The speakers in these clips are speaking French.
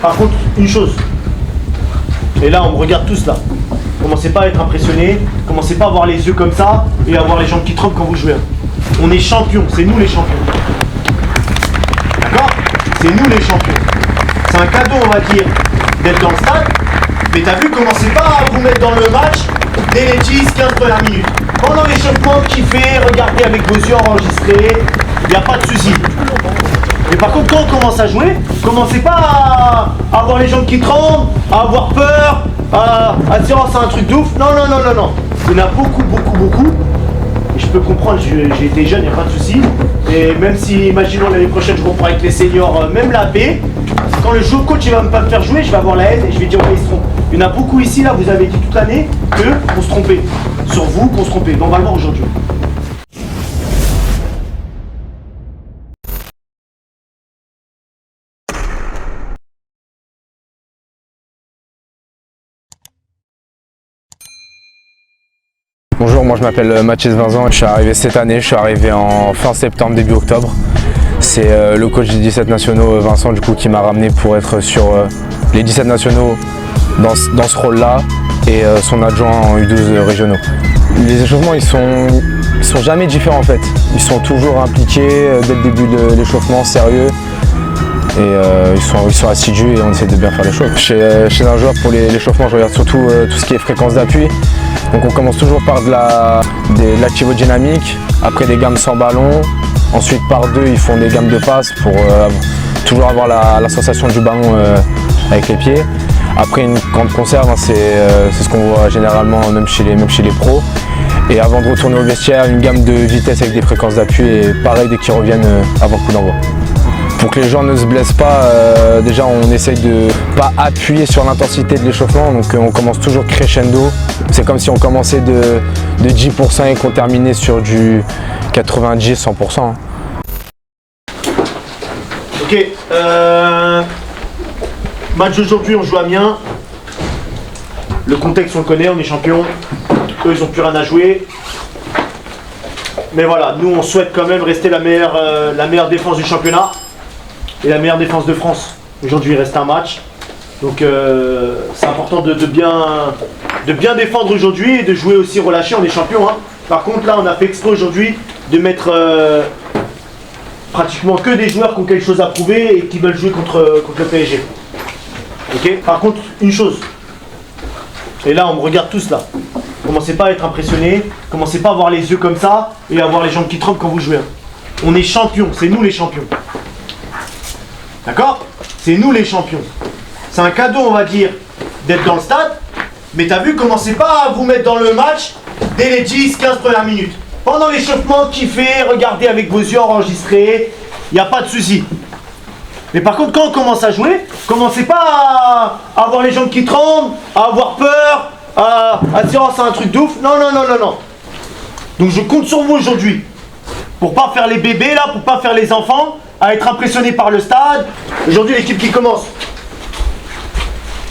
Par contre, une chose, et là on me regarde tous là, commencez pas à être impressionné, commencez pas à avoir les yeux comme ça et à avoir les jambes qui tremblent quand vous jouez. On est champions, c'est nous les champions. D'accord? C'est nous les champions. C'est un cadeau, on va dire, d'être dans le stade, mais t'as vu, commencez pas à vous mettre dans le match dès les 10-15 premières minutes. Pendant l'échauffement, kiffez, regardez avec vos yeux enregistrés, il n'y a pas de souci. Mais par contre, quand on commence à jouer, commencez pas à avoir les jambes qui tremblent, à avoir peur, à dire oh, c'est un truc de ouf. Non. Il y en a beaucoup. Et je peux comprendre, j'ai été jeune, il n'y a pas de souci. Et même si, imaginons l'année prochaine, je reprends avec les seniors, même la B, quand le coach il va pas me faire jouer, je vais avoir la haine et je vais dire ouais, ils se trompent. Il y en a beaucoup ici, là, vous avez dit toute l'année qu'on se trompait. Sur vous, qu'on se trompait. Donc on va le voir aujourd'hui. Bonjour, moi je m'appelle Mathis Vincent, je suis arrivé cette année, je suis arrivé en fin septembre, début octobre. C'est le coach des 17 nationaux, Vincent, du coup, qui m'a ramené pour être sur les 17 nationaux dans ce rôle-là et son adjoint en U12 régionaux. Les échauffements, ils sont jamais différents en fait. Ils sont toujours impliqués dès le début de l'échauffement, sérieux. Et ils sont assidus et on essaie de bien faire les choses. Chez un joueur, pour l'échauffement, je regarde surtout tout ce qui est fréquence d'appui. Donc on commence toujours par de l'activodynamique, après des gammes sans ballon. Ensuite par deux, ils font des gammes de passes pour toujours avoir la sensation du ballon avec les pieds. Après une grande conserve, hein, c'est ce qu'on voit généralement même chez les pros. Et avant de retourner au vestiaire, une gamme de vitesse avec des fréquences d'appui et pareil dès qu'ils reviennent avant le coup d'envoi. Pour que les gens ne se blessent pas, déjà on essaye de pas appuyer sur l'intensité de l'échauffement, donc on commence toujours crescendo. C'est comme si on commençait de 10% et qu'on terminait sur du 90-100%. Ok, match d'aujourd'hui, on joue à Amiens. Le contexte on le connaît, on est champion. Eux ils n'ont plus rien à jouer. Mais voilà, nous on souhaite quand même rester la meilleure défense du championnat. Et la meilleure défense de France. Aujourd'hui, il reste un match. Donc, c'est important de bien défendre aujourd'hui et de jouer aussi relâché. On est champion. Hein. Par contre, là, on a fait exprès aujourd'hui de mettre pratiquement que des joueurs qui ont quelque chose à prouver et qui veulent jouer contre le PSG. Ok. Par contre, une chose. Et là, on me regarde tous là. Commencez pas à être impressionné. Commencez pas à avoir les yeux comme ça et à avoir les jambes qui tremblent quand vous jouez. On est champions. C'est nous les champions. D'accord? C'est nous les champions. C'est un cadeau, on va dire, d'être dans le stade. Mais t'as vu, commencez pas à vous mettre dans le match dès les 10-15 premières minutes. Pendant l'échauffement, kiffez, regardez avec vos yeux enregistrés. Il n'y a pas de souci. Mais par contre, quand on commence à jouer, commencez pas à avoir les jambes qui tremblent, à avoir peur, à dire oh, c'est un truc de ouf. Non. Donc je compte sur vous aujourd'hui. Pour pas faire les bébés là, pour pas faire les enfants. À être impressionné par le stade. Aujourd'hui, l'équipe qui commence.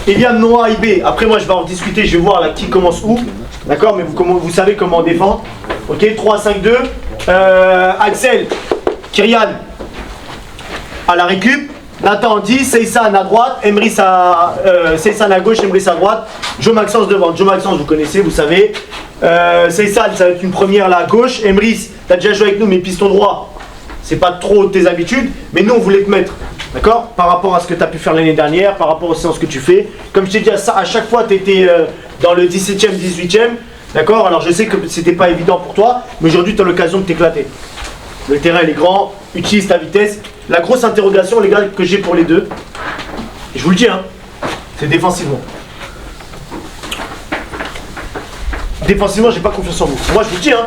Eliane, Noah, IB. Après, moi, je vais en discuter. Je vais voir là, qui commence où. D'accord? Mais vous savez comment on défend. Ok, 3-5-2. Axel, Kyrian à la récup. Nathan en 10. Seysan à droite. Seysan à gauche. Emrys à droite. Joe Maxence devant. Joe Maxence, vous connaissez, vous savez. Seysan, ça va être une première là à gauche. Emrys, t'as déjà joué avec nous, mais piston droit. C'est pas trop tes habitudes, mais nous on voulait te mettre, d'accord? Par rapport à ce que tu as pu faire l'année dernière, par rapport aux séances que tu fais. Comme je t'ai dit, à chaque fois tu étais dans le 17e, 18e, d'accord? Alors je sais que c'était pas évident pour toi, mais aujourd'hui tu as l'occasion de t'éclater. Le terrain il est grand, utilise ta vitesse. La grosse interrogation, les gars, que j'ai pour les deux, et je vous le dis, hein, c'est défensivement. Défensivement, j'ai pas confiance en vous. Moi, je vous le dis, hein.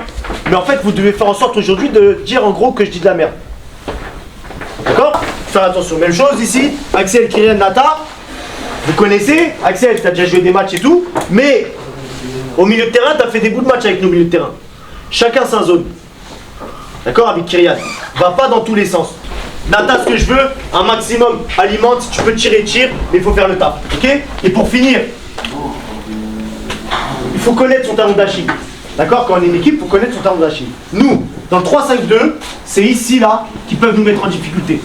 Mais en fait, vous devez faire en sorte aujourd'hui de dire en gros que je dis de la merde. D'accord? Faire attention. Même chose ici. Axel, Kyrian, Nata. Vous connaissez. Axel, tu as déjà joué des matchs et tout. Mais au milieu de terrain, tu as fait des bouts de match avec nos milieux de terrain. Chacun sa zone. D'accord? Avec Kyrian. Va pas dans tous les sens. Nata, ce que je veux, un maximum. Alimente. Si tu peux tirer, tire. Mais il faut faire le taf. Ok? Et pour finir. Il faut connaître son talon d'Achille. D'accord? Quand on est une équipe, il faut connaître son talon d'Achille. Nous, dans le 3-5-2, c'est ici, là, qui peuvent nous mettre en difficulté.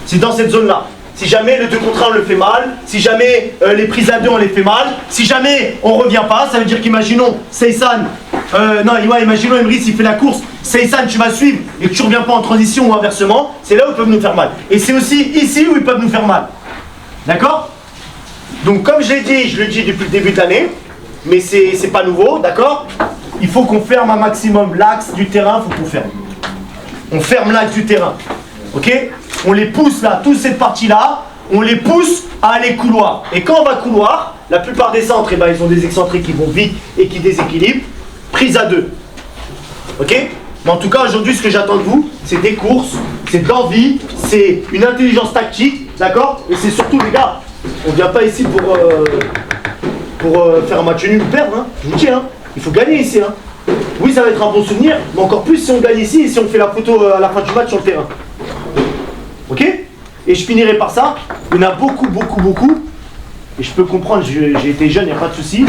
C'est dans cette zone-là. Si jamais le 2 contre 1 on le fait mal, si jamais les prises à 2 on les fait mal, si jamais on revient pas, ça veut dire qu'imaginons Seysan, imaginons Emrys il fait la course, Seysan tu vas suivre et que tu reviens pas en transition ou inversement, c'est là où ils peuvent nous faire mal. Et c'est aussi ici où ils peuvent nous faire mal. D'accord? Donc comme je l'ai dit, je le dis depuis le début de l'année, mais c'est pas nouveau, d'accord? Il faut qu'on ferme un maximum l'axe du terrain, il faut qu'on ferme. On ferme l'axe du terrain, ok? On les pousse là, toute cette partie-là, on les pousse à aller couloir. Et quand on va couloir, la plupart des centres, eh ben, ils ont des excentrés qui vont vite et qui déséquilibrent. Prise à 2. Ok? Mais en tout cas, aujourd'hui, ce que j'attends de vous, c'est des courses, c'est de l'envie, c'est une intelligence tactique, d'accord? Et c'est surtout, les gars, on ne vient pas ici pour faire un match nul ou perdre, hein. Je vous dis, hein, il faut gagner ici. Hein. Oui, ça va être un bon souvenir, mais encore plus si on gagne ici et si on fait la photo à la fin du match sur le terrain. Ok? Et je finirai par ça. Il y en a beaucoup. Et je peux comprendre, j'ai été jeune, il n'y a pas de souci.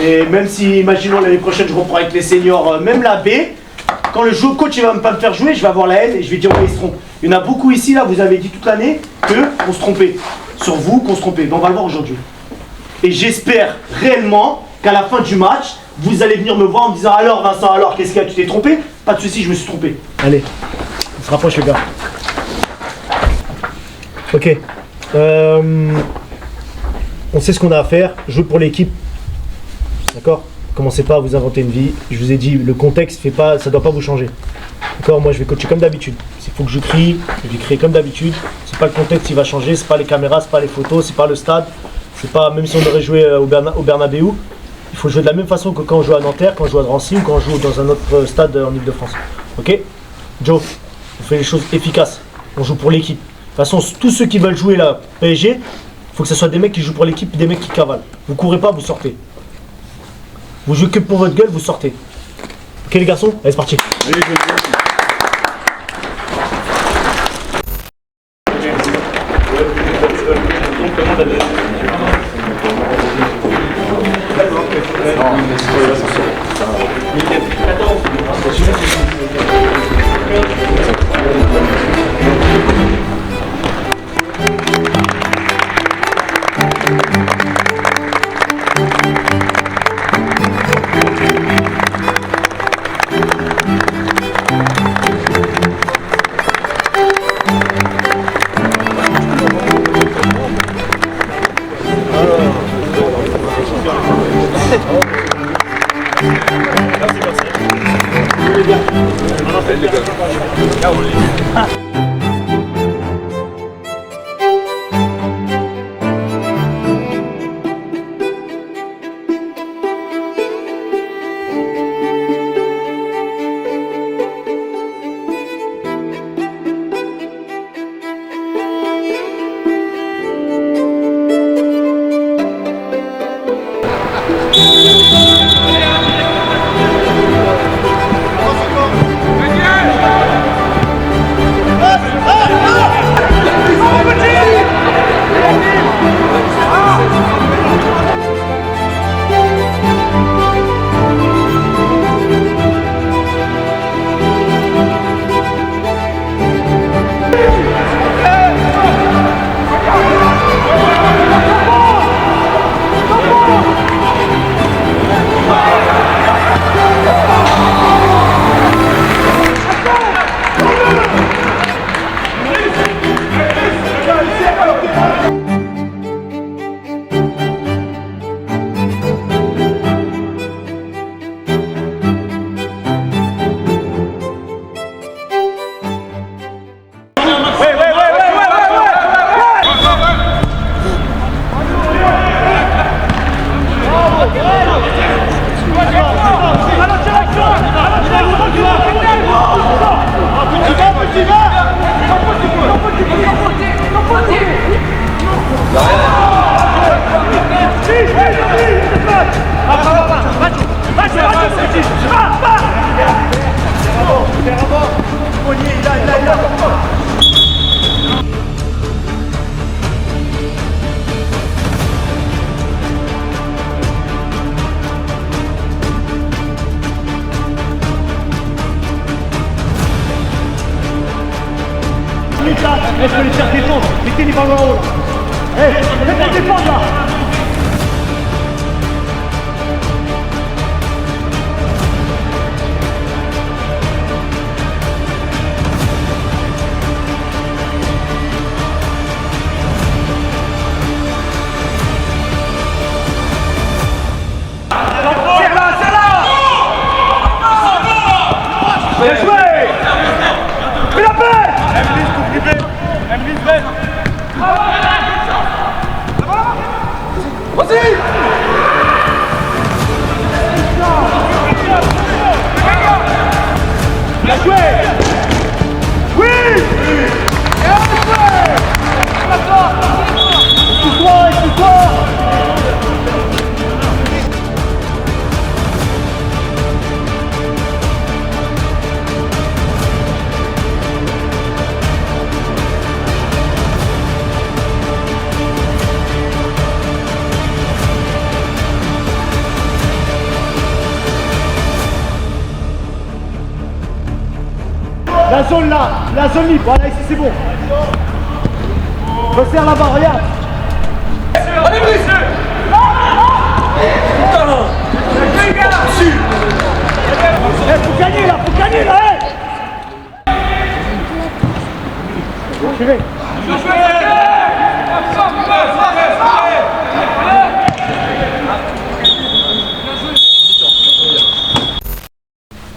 Et même si, imaginons l'année prochaine, je reprends avec les seniors, même la B, quand le coach il va pas me faire jouer, je vais avoir la haine et je vais dire ouais, ils se trompent. Il y en a beaucoup ici, là, vous avez dit toute l'année qu'on se trompait. Sur vous, qu'on se trompait. Donc on va le voir aujourd'hui. Et j'espère réellement qu'à la fin du match, vous allez venir me voir en me disant alors Vincent, alors qu'est-ce qu'il y a, tu t'es trompé? Pas de souci, je me suis trompé. Allez, on se rapproche les gars. Ok. On sait ce qu'on a à faire. Jouer pour l'équipe. D'accord? Commencez pas à vous inventer une vie. Je vous ai dit, le contexte fait pas, ça doit pas vous changer. D'accord? Moi je vais coacher comme d'habitude. S'il faut que je crie, je vais crier comme d'habitude. C'est pas le contexte qui va changer, c'est pas les caméras, c'est pas les photos, c'est pas le stade. C'est pas, même si on aurait joué au Bernabéu, il faut jouer de la même façon que quand on joue à Nanterre, quand on joue à Drancy ou quand on joue dans un autre stade en Ile-de-France. Ok? Joe, on fait les choses efficaces. On joue pour l'équipe. De toute façon, tous ceux qui veulent jouer la PSG, il faut que ce soit des mecs qui jouent pour l'équipe et des mecs qui cavalent. Vous courez pas, vous sortez. Vous jouez que pour votre gueule, vous sortez. Ok les garçons? Allez, c'est parti. Eh, je peux les faire défendre. Mettez les ballons en haut là. Eh, faites-les défendre là. Bien joué! Fais la paix! Vas-y! Bien joué! Oui! Excuse-toi, excuse-toi! La zone là, la zone libre, voilà ici c'est bon. Resserre là-bas, regarde. Allez Brice. Faut gagner là,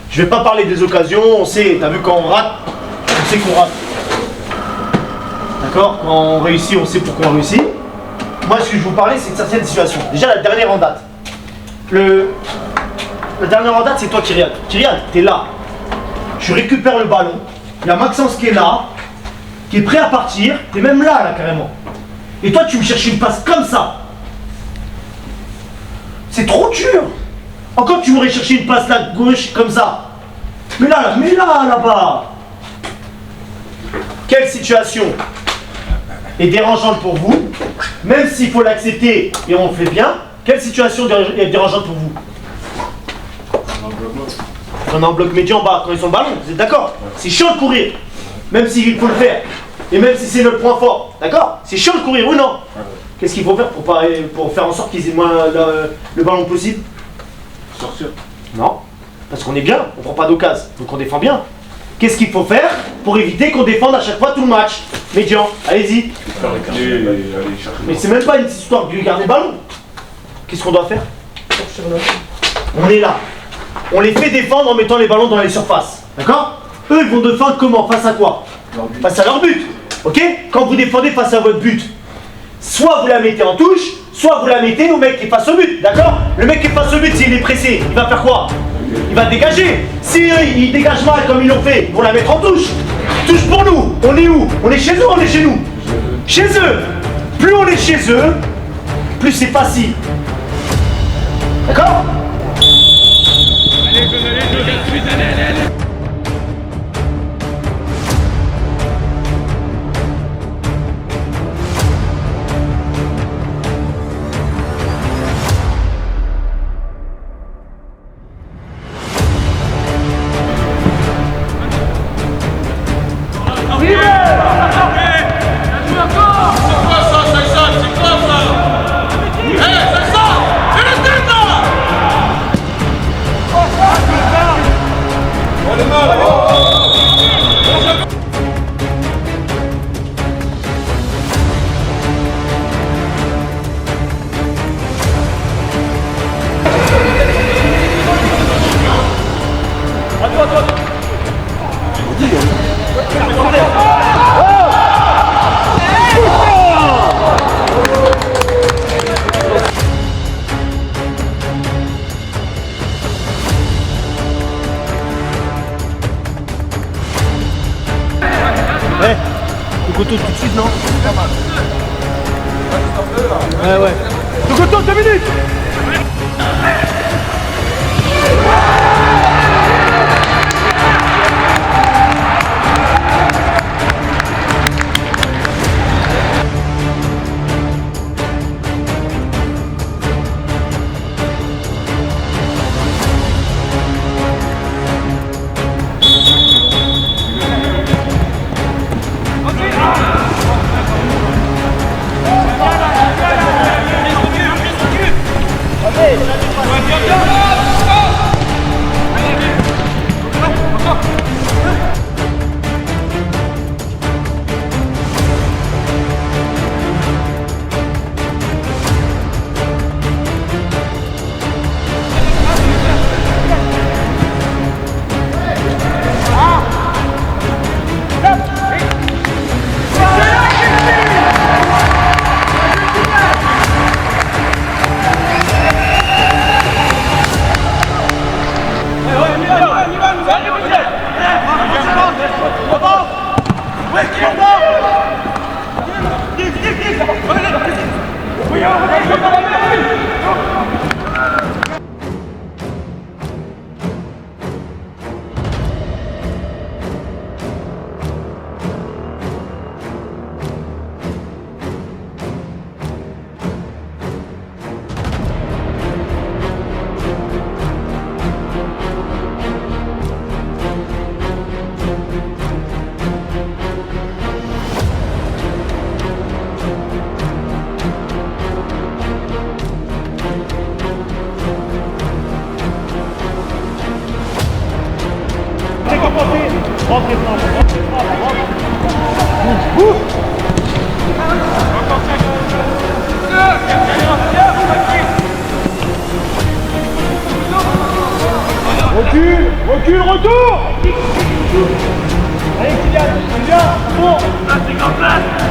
Je vais pas parler des occasions, on sait, t'as vu quand on rate, on sait qu'on rate. D'accord? Quand on réussit, on sait pourquoi on réussit. Moi, ce que je vais vous parler, c'est de certaines situations. Déjà, la dernière en date. La dernière en date, c'est toi, Kyrian. Kyrian, t'es là. Je récupère le ballon. Il y a Maxence qui est là, qui est prêt à partir. T'es même là, carrément. Et toi, tu me cherches une passe comme ça. C'est trop dur. Encore tu m'aurais cherché une passe là, gauche, comme ça. Mais là-bas. Quelle situation est dérangeante pour vous? Même s'il faut l'accepter et on le fait bien, quelle situation est dérangeante pour vous? On est en bloc médian en bas quand ils sont le ballon, vous êtes d'accord? C'est chiant de courir, même s'il faut le faire. Et même si c'est notre point fort, d'accord? C'est chiant de courir, ou non? Qu'est-ce qu'il faut faire pour faire en sorte qu'ils aient moins le ballon possible? Sortir. Non, parce qu'on est bien, on prend pas d'occasion, donc on défend bien. Qu'est-ce qu'il faut faire pour éviter qu'on défende à chaque fois tout le match? Médian, allez-y. Mais c'est même pas une histoire de garder le ballon. Qu'est-ce qu'on doit faire? On est là. On les fait défendre en mettant les ballons dans les surfaces. D'accord? Eux, ils vont défendre comment? Face à quoi? Face à leur but. Ok? Quand vous défendez face à votre but, soit vous la mettez en touche, soit vous la mettez au mec qui est face au but. D'accord? Le mec qui est face au but, s'il est pressé, il va faire quoi? Il va dégager. Si il dégage mal comme ils l'ont fait, ils vont la mettre en touche. Touche pour nous. On est où? On est chez eux ou on est chez nous? Chez eux. Plus on est chez eux, plus c'est facile. D'accord? Allez. Togoto tout de suite, non? Ouais. Togoto, 2 minutes! Allez Kylian, bon. Là c'est en place.